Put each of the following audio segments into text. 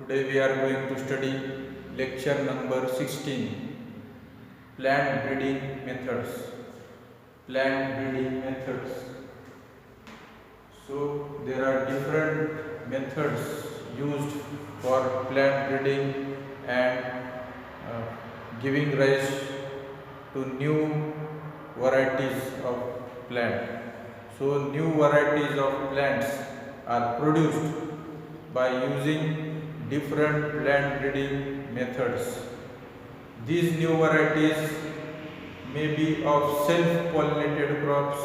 Today we are going to study lecture number 16, plant breeding methods. Plant breeding methods. So there are different methods used for plant breeding and giving rise to new varieties of plant. So new varieties of plants are produced by using different plant breeding methods. These new varieties may be of self-pollinated crops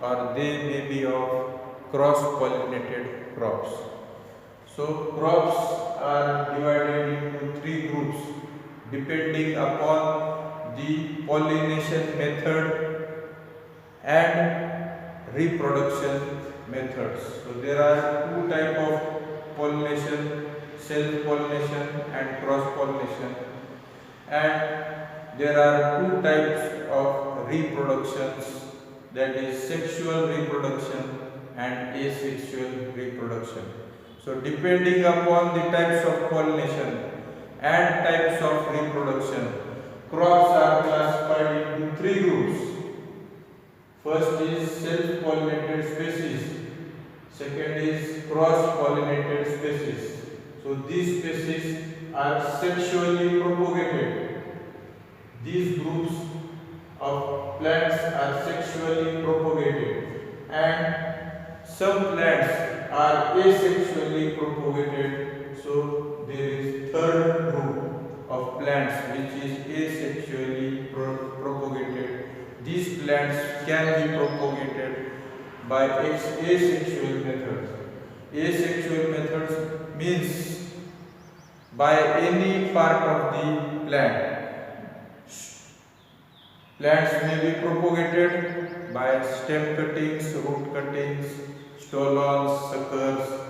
or they may be of cross-pollinated crops. So crops are divided into three groups depending upon the pollination method and reproduction methods. So there are two types of pollination, self-pollination and cross-pollination, and there are two types of reproductions, that is sexual reproduction and asexual reproduction. So depending upon the types of pollination and types of reproduction, crops are classified into three groups. First is self-pollinated species, second is cross-pollinated species. So these species are sexually propagated. These groups of plants are sexually propagated and some plants are asexually propagated. So there is third group of plants which is asexually propagated. These plants can be propagated by asexual methods. Asexual methods means by any part of the plant. Plants may be propagated by stem cuttings, root cuttings, stolons, suckers,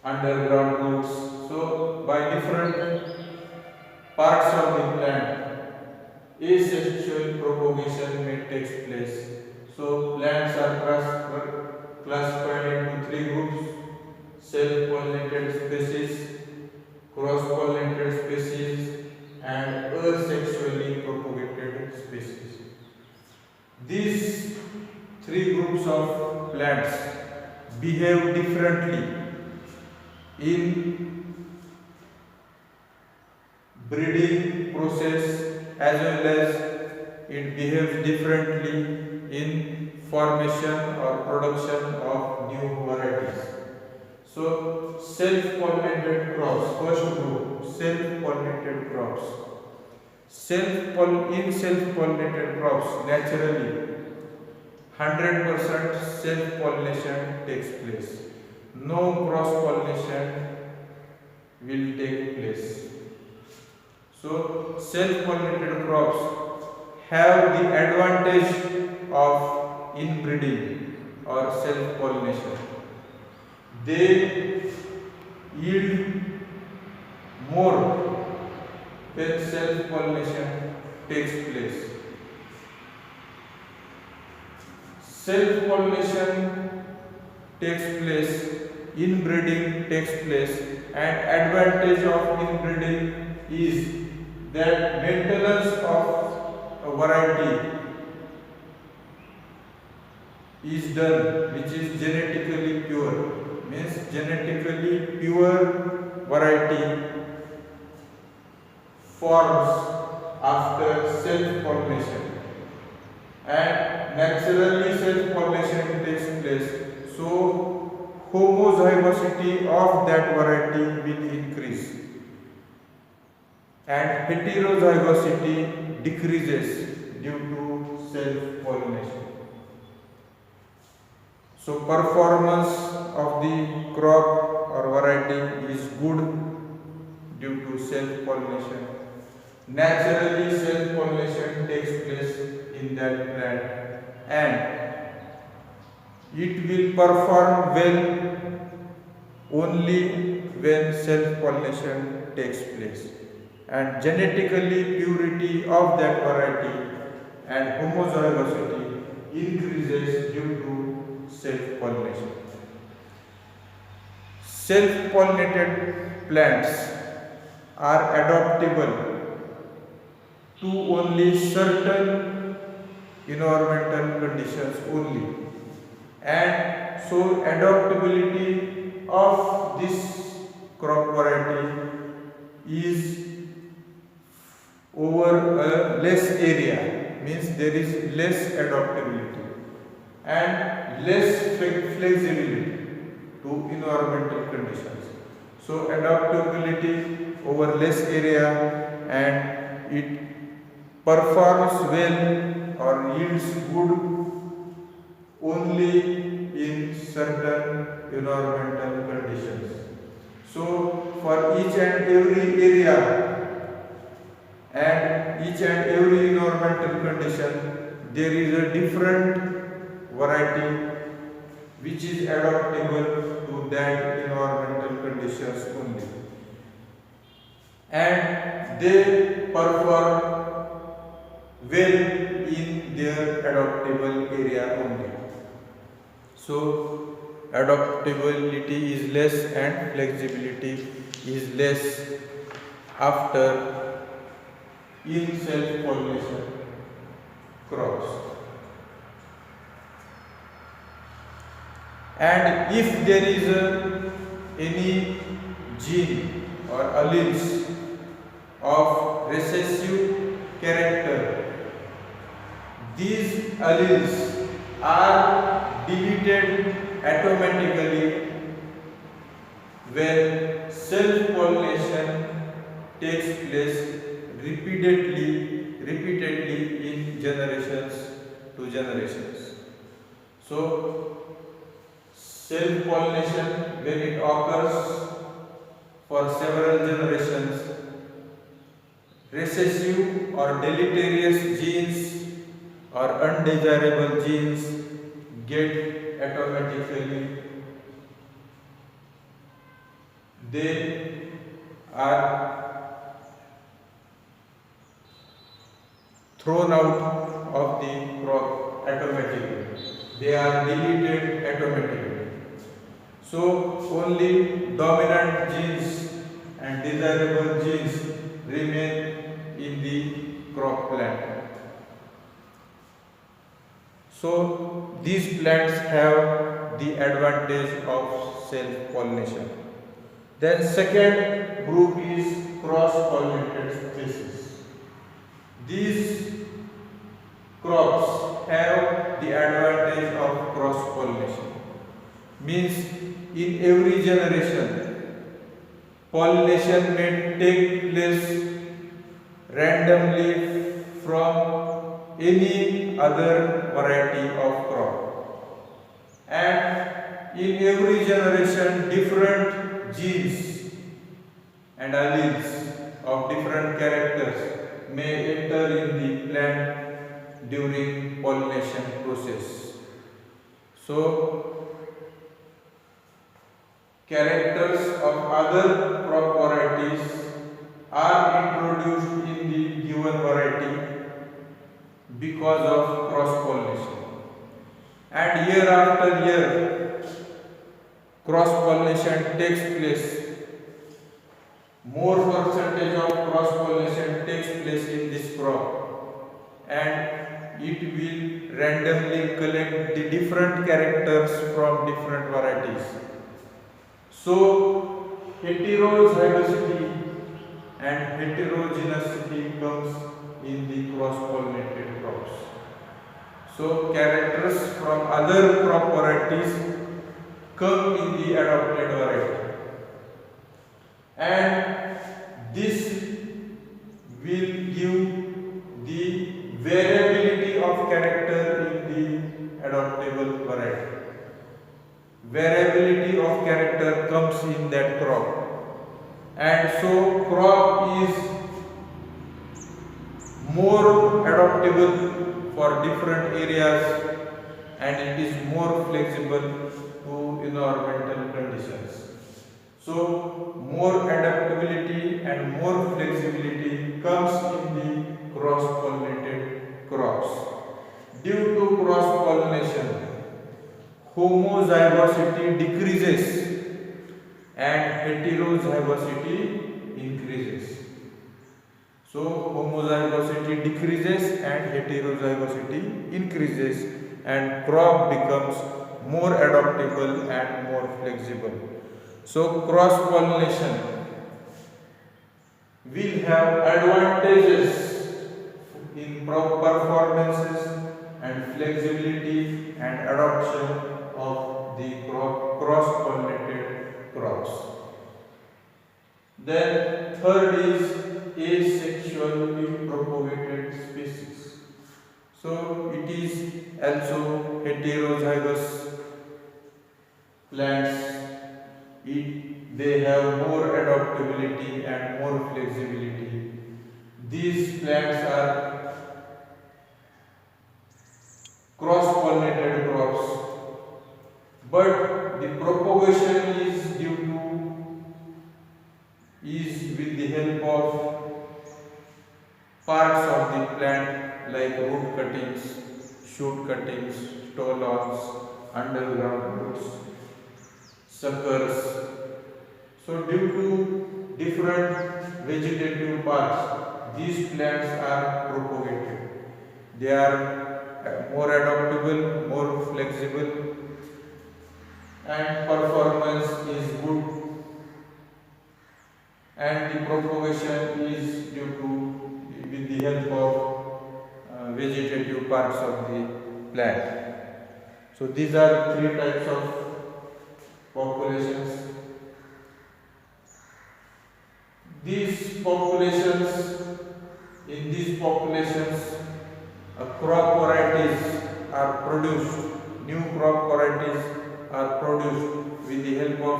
underground roots. So by different parts of the plant, asexual propagation may take place. So plants are classified into three groups: self-pollinated species, cross-pollinated species and asexually propagated species. These three groups of plants behave differently in breeding process as well as it behaves differently in formation or production of new varieties. So self-pollinated crops, first group, self-pollinated crops. In self-pollinated crops, naturally 100% self-pollination takes place. No cross-pollination will take place. So self-pollinated crops have the advantage of inbreeding or self-pollination. They yield more when self-pollination takes place. Self-pollination takes place, inbreeding takes place, and advantage of inbreeding is that maintenance of a variety is done which is genetically pure. Means genetically pure variety forms after self-pollination and naturally self-pollination takes place. So homozygosity of that variety will increase and heterozygosity decreases due to self-pollination. So performance of the crop or variety is good due to self-pollination. Naturally self-pollination takes place in that plant and it will perform well only when self-pollination takes place. And genetically purity of that variety and homozygosity increases due to self-pollination. Self-pollinated plants are adaptable to only certain environmental conditions only, and so adaptability of this crop variety is over a less area, means there is less adaptability and less flexibility to environmental conditions. So adaptability over less area, and it performs well or yields good only in certain environmental conditions. So for each and every area and each and every environmental condition, there is a different variety which is adaptable to that environmental conditions only, and they perform well in their adaptable area only. So adaptability is less and flexibility is less after in self-pollination crops. And if there is any gene or alleles of recessive character, these alleles are deleted automatically when self-pollination takes place repeatedly in generations to generations. So self-pollination, when it occurs for several generations, recessive or deleterious genes or undesirable genes get automatically, they are thrown out of the crop automatically. They are deleted automatically. So only dominant genes and desirable genes remain in the crop plant. So these plants have the advantage of self-pollination. Then second group is cross-pollinated species. These crops have the advantage of cross-pollination. Means in every generation, pollination may take place randomly from any other variety of crop. And in every generation, different genes and alleles of different characters may enter in the plant during pollination process. So characters of other crop varieties are introduced in the given variety because of cross-pollination. And year after year, cross-pollination takes place. More percentage of cross-pollination takes place in this crop, and it will randomly collect the different characters from different varieties. So heterozygosity and heterogeneity comes in the cross-pollinated crops. So characters from other crop varieties come in the adopted variety, and this will give the variability of character in the adoptable variety. Variability of character comes in that crop, and so crop is more adaptable for different areas, and it is more flexible to environmental conditions. So more adaptability and more flexibility comes in the cross-pollinated crops. Due to cross-pollination, homozygosity decreases and heterozygosity increases. So homozygosity decreases and heterozygosity increases, and crop becomes more adaptable and more flexible. So cross pollination will have advantages in performances and flexibility and adoption of the cross pollinated crops. Then third is asexually propagated species. So it is also heterozygous plants. They have more adaptability and more flexibility. These plants are cross-pollinated crops, but the propagation is with the help of parts of the plant like root cuttings, shoot cuttings, stolons, underground roots, suckers. So due to different vegetative parts, these plants are propagated. They are more adaptable, more flexible, and performance is good, and the propagation is due to with the help of vegetative parts of the plant. So these are three types of populations. In these populations, crop varieties are produced, new crop varieties are produced with the help of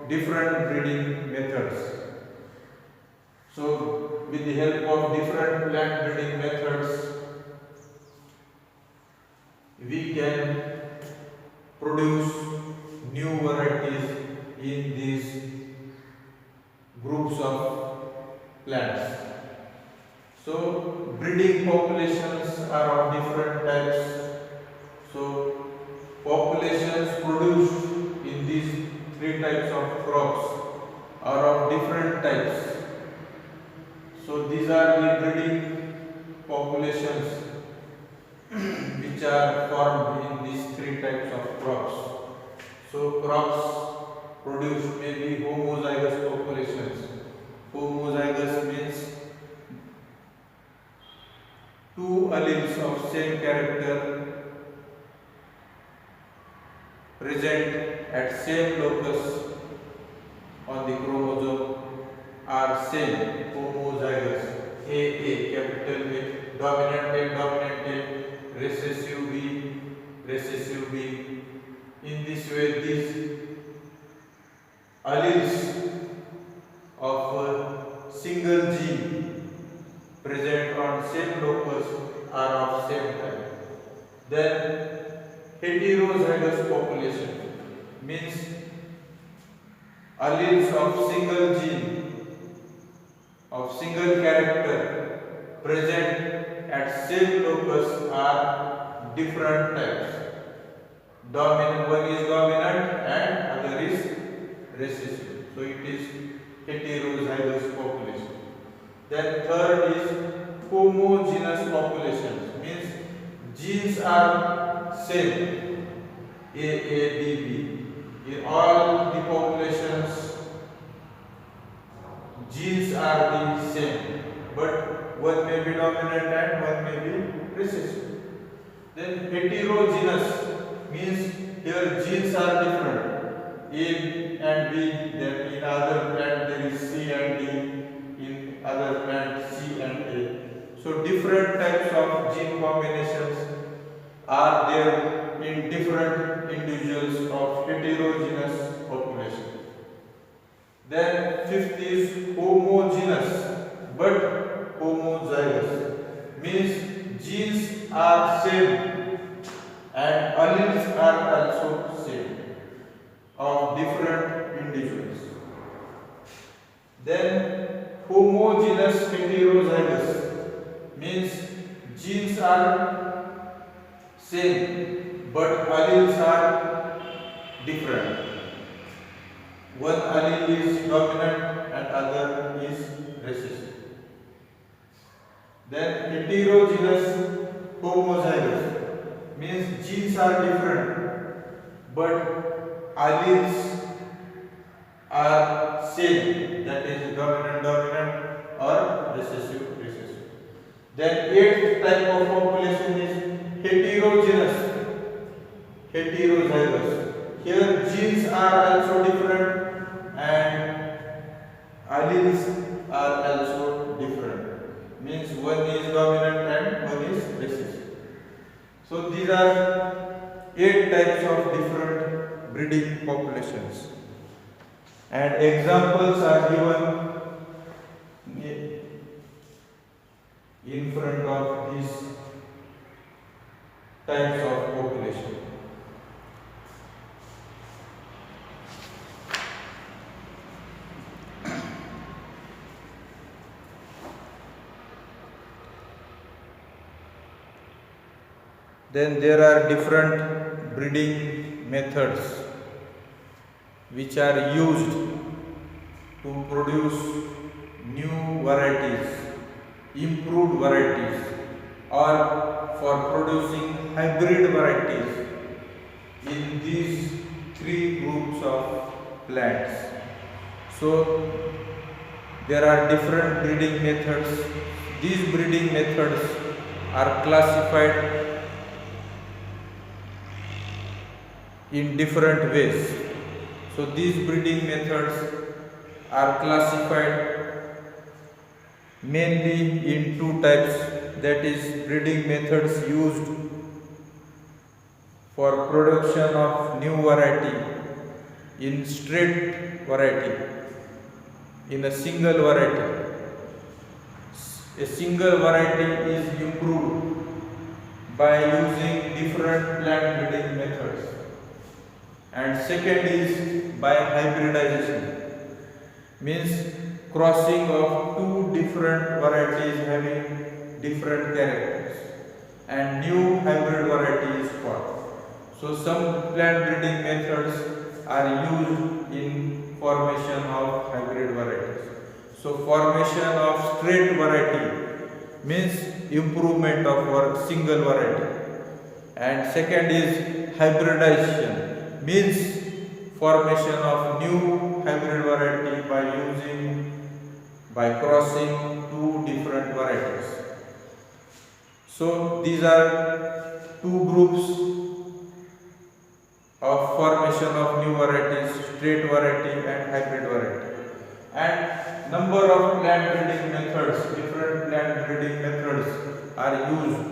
different breeding methods. So, with the help of different plant breeding methods, we can produce new varieties in these groups of plants. So, breeding populations are of different types. So, populations produced in these three types of crops are of different types. So, these are the breeding populations which are formed in these three types of crops. So, crops produced may be homozygous populations. Homozygous means two alleles of same character present at same locus on the chromosome are same, homozygous. A, capital A, dominant A, recessive B. In this way, these alleles of a single gene present on same locus are of same type. Then heterozygous population means alleles of single gene of single character present at same locus are different types. One is dominant and other is recessive. So it is heterozygous population. Then third is homogeneous population, means genes are same, A, B. In all the populations, genes are the same, but one may be dominant and one may be recessive. Then heterogeneous means here genes are different, A and B. Then in other plant there is C and D. In other plant C and A. So different types of gene combinations are there in different individuals of heterogeneous population. Then fifth is homogeneous but homozygous, means genes are same and alleles are also same of different individuals. Then homogeneous heterozygous means genes are same but alleles are different. one allele is dominant and other is recessive. Then heterogeneous homozygous means genes are different but alleles are same, that is dominant or recessive. Then eighth type of population is heterozygous. Here genes are also different and alleles are also different. Means one is dominant and one is recessive. So these are 8 types of different breeding populations. And examples are given in front of these types of population. Then there are different breeding methods which are used to produce new varieties, improved varieties, or for producing hybrid varieties in these 3 groups of plants. So there are different breeding methods. These breeding methods are classified in different ways. So these breeding methods are classified mainly in 2 types, that is breeding methods used for production of new variety in straight variety, in a single variety. A single variety is improved by using different plant breeding methods. And second is by hybridization, means crossing of 2 different varieties having different characters, and new hybrid variety is formed. So some plant breeding methods are used in formation of hybrid varieties. So formation of straight variety means improvement of single variety, and second is hybridization, means formation of new hybrid variety by crossing 2 different varieties. So these are 2 groups of formation of new varieties, straight variety and hybrid variety. And number of plant breeding methods, different plant breeding methods are used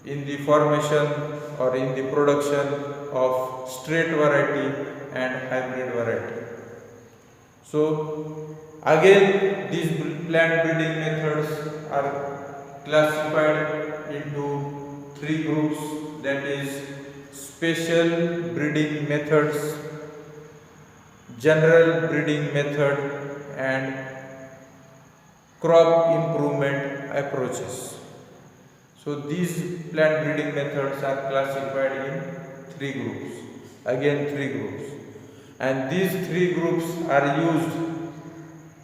in the formation or in the production of straight variety and hybrid variety. So again these plant breeding methods are classified into 3 groups, that is special breeding methods, general breeding method, and crop improvement approaches. So these plant breeding methods are classified in 3 groups. Again 3 groups. And these 3 groups are used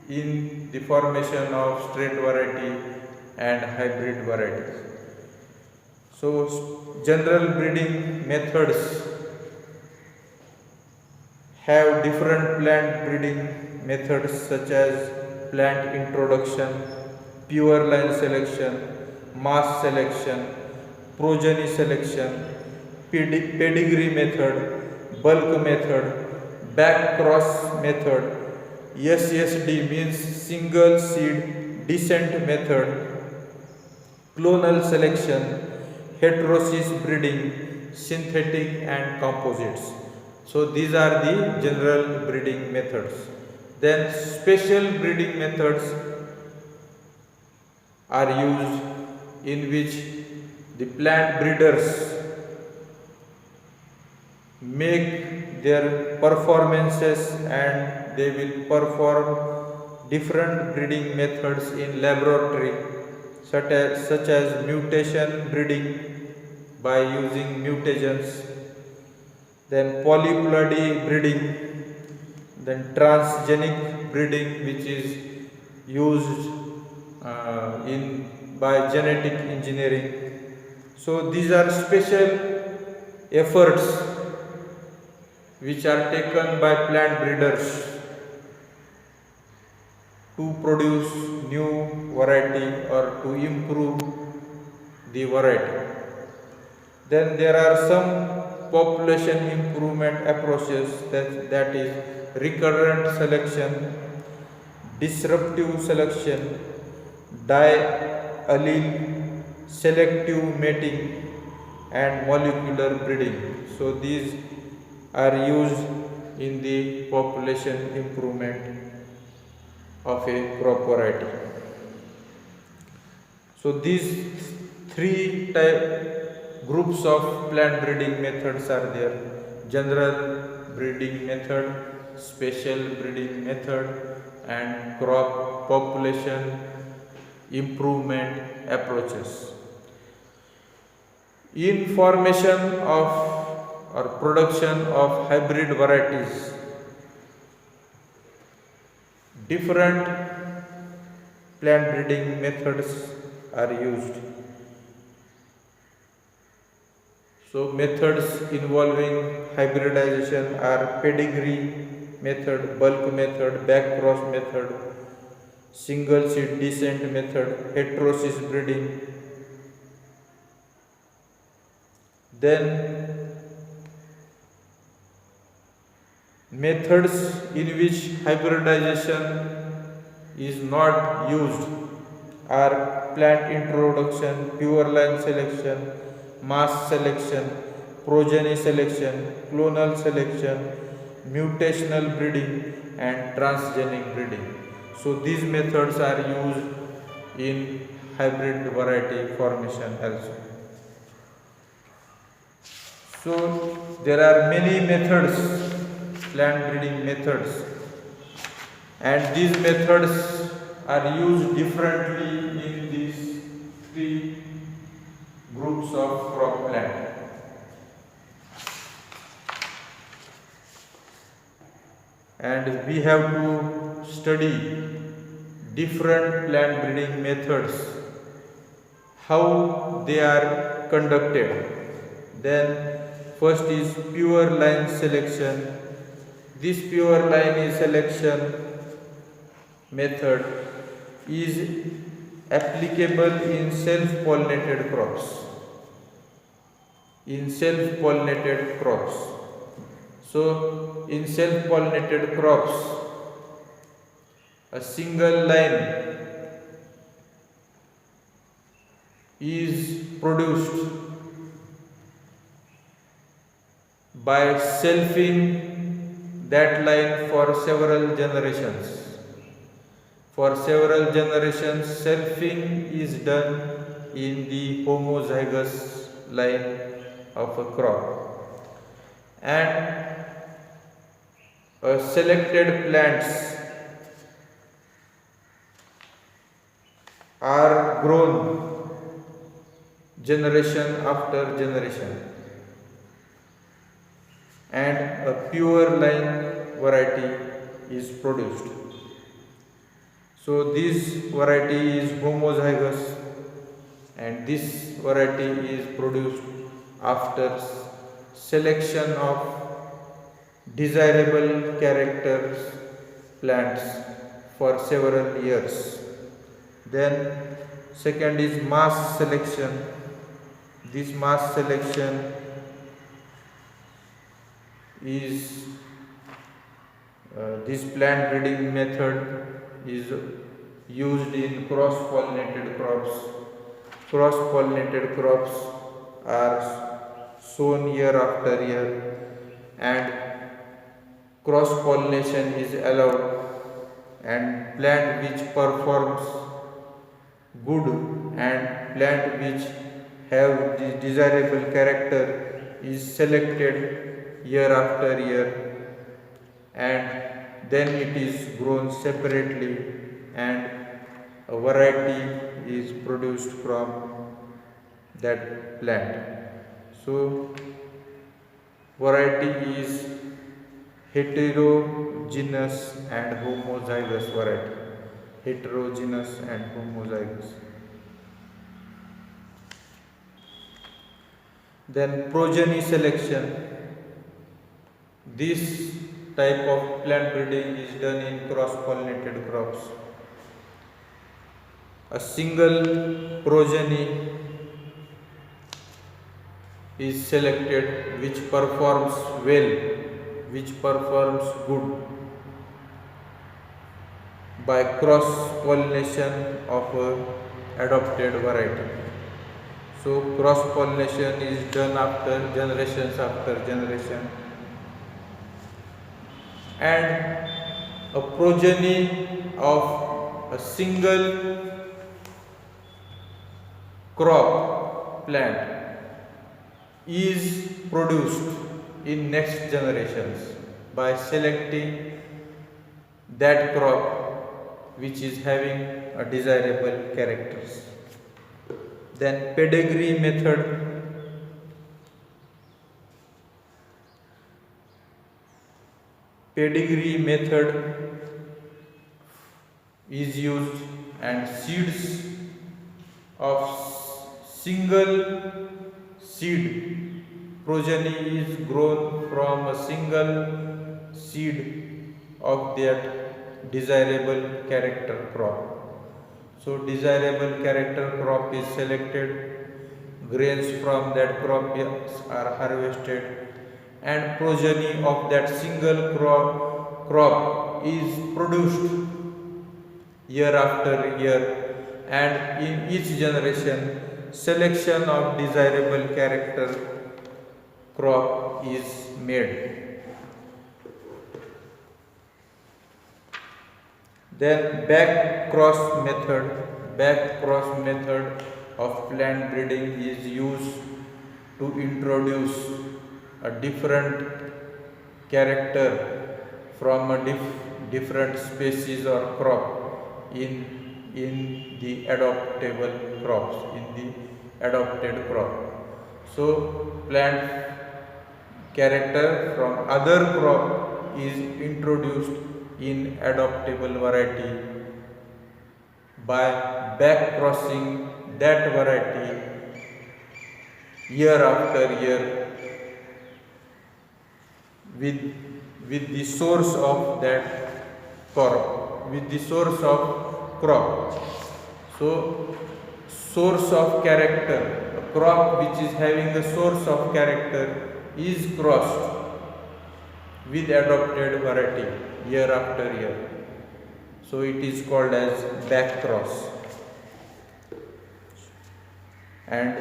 in the formation of straight variety and hybrid varieties. So general breeding methods have different plant breeding methods such as plant introduction, pure line selection, mass selection, progeny selection, pedigree method, bulk method, back cross method, SSD means single seed descent method, clonal selection, heterosis breeding, synthetic and composites. So these are the general breeding methods. Then special breeding methods are used in which the plant breeders make their performances and they will perform different breeding methods in laboratory such as mutation breeding by using mutagens, then polyploidy breeding, then transgenic breeding, which is used in by genetic engineering. So these are special efforts which are taken by plant breeders to produce new variety or to improve the variety. Then there are some population improvement approaches, that is recurrent selection, disruptive selection, di-allele selective mating, and molecular breeding. So these are used in the population improvement of a crop variety. So these three groups of plant breeding methods are there: general breeding method, special breeding method, and crop population improvement approaches. In formation of or production of hybrid varieties, different plant breeding methods are used. So methods involving hybridization are pedigree method, bulk method, backcross method, single seed descent method, heterosis breeding. Then methods in which hybridization is not used are plant introduction, pure line selection, mass selection, progeny selection, clonal selection, mutational breeding, and transgenic breeding. So these methods are used in hybrid variety formation also. So there are many methods, plant breeding methods, and these methods are used differently in these three groups of crop plant. And we have to study different plant breeding methods, how they are conducted. Then first is pure line selection. This pure line selection method is applicable in self-pollinated crops. In self-pollinated crops. So in self-pollinated crops, a single line is produced by selfing that line for several generations. For several generations, selfing is done in the homozygous line of a crop, and selected plants are grown generation after generation, and a pure line variety is produced. So this variety is homozygous, and this variety is produced after selection of desirable characters plants for several years. Then second is mass selection. This mass selection is this plant breeding method is used in cross-pollinated crops. Cross-pollinated crops are sown year after year, and cross-pollination is allowed, and plant which performs good and plant which have the desirable character is selected year after year, and then it is grown separately and a variety is produced from that plant. So variety is heterogeneous and homozygous variety. Heterogeneous and homozygous. Then progeny selection. This type of plant breeding is done in cross-pollinated crops. A single progeny is selected which performs well, which performs good by cross-pollination of a adopted variety. So cross-pollination is done after generation, and a progeny of a single crop plant is produced in next generations by selecting that crop which is having a desirable characters. Then pedigree method. Pedigree method is used and seeds of single seed progeny is grown from a single seed of that desirable character crop. So desirable character crop is selected, grains from that crop are harvested, and progeny of that single crop is produced year after year, and in each generation selection of desirable character crop is made. Then back cross method of plant breeding is used to introduce a different character from a different species or crop in the adoptable crops, in the adopted crop. So plant character from other crop is introduced in adoptable variety by back crossing that variety year after year with the source of that crop, So source of character, a crop which is having a source of character is crossed with adopted variety year after year. So it is called as back cross. And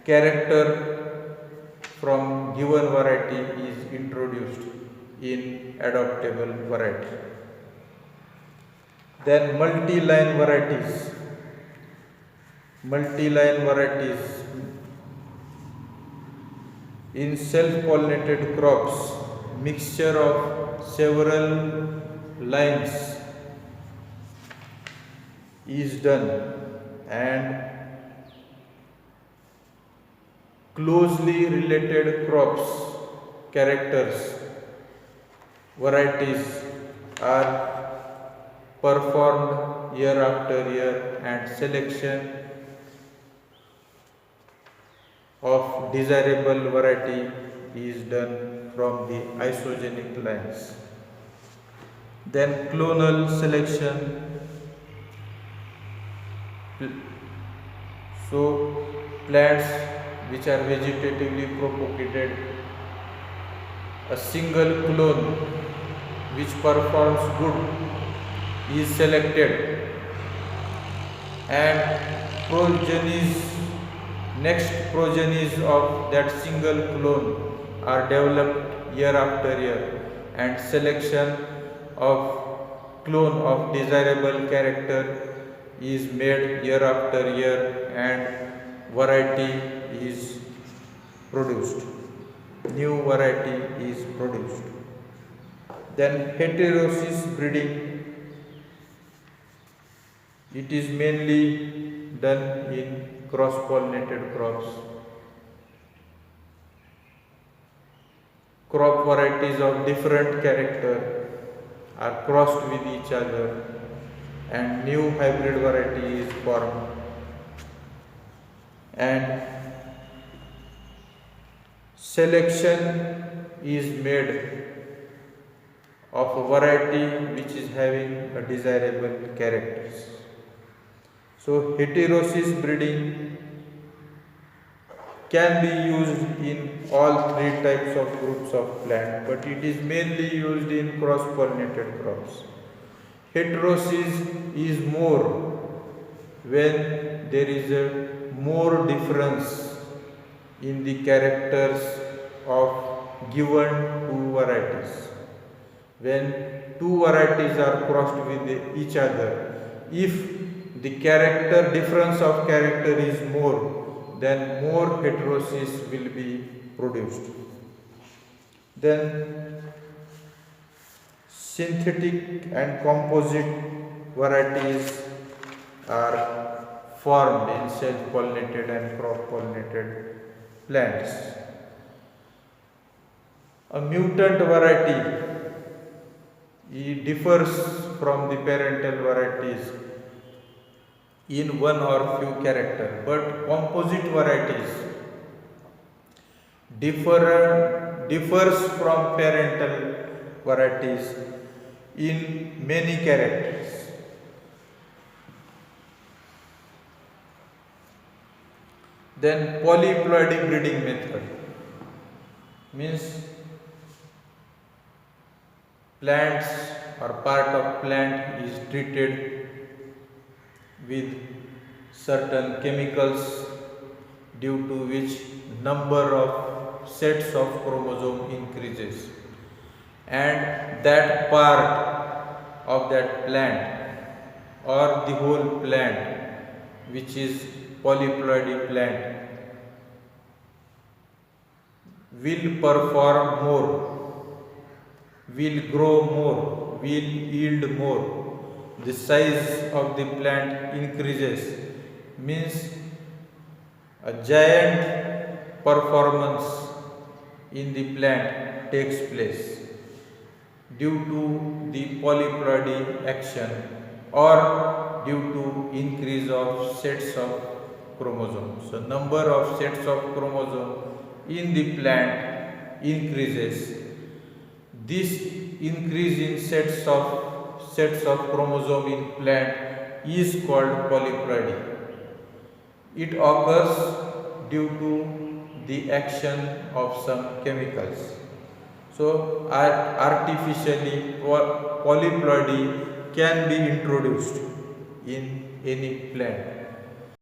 character from given variety is introduced in adoptable variety. Then multi-line varieties. In self-pollinated crops, mixture of several lines is done, and closely related crops, characters, varieties are performed year after year, and selection of desirable variety is done from the isogenic lines. Then clonal selection. So plants which are vegetatively propagated, a single clone which performs good is selected, and next progenies of that single clone are developed year after year, and selection of clone of desirable character is made year after year, and variety is produced. New variety is produced. Then heterosis breeding. It is mainly done in cross-pollinated crops. crop varieties of different character are crossed with each other and new hybrid variety is formed, and selection is made of a variety which is having a desirable characters. So heterosis breeding can be used in all three types of groups of plant, but it is mainly used in cross-pollinated crops. Heterosis is more when there is a more difference in the characters of given two varieties. When two varieties are crossed with each other, if the character difference of character is more, then more heterosis will be produced. Then synthetic and composite varieties are formed in self-pollinated and crop-pollinated plants. A mutant variety differs from the parental varieties in one or few characters, but composite varieties differs from parental varieties in many characters. Then polyploidy breeding method means plants or part of plant is treated with certain chemicals due to which number of sets of chromosome increases, and that part of that plant or the whole plant which is polyploidy plant will perform more, will grow more, will yield more. The size of the plant increases, means a giant performance in the plant takes place due to the polyploidy action or due to increase of sets of chromosomes. So number of sets of chromosome in the plant increases. This increase in sets of chromosome in plant is called polyploidy. It occurs due to the action of some chemicals. So artificially polyploidy can be introduced in any plant.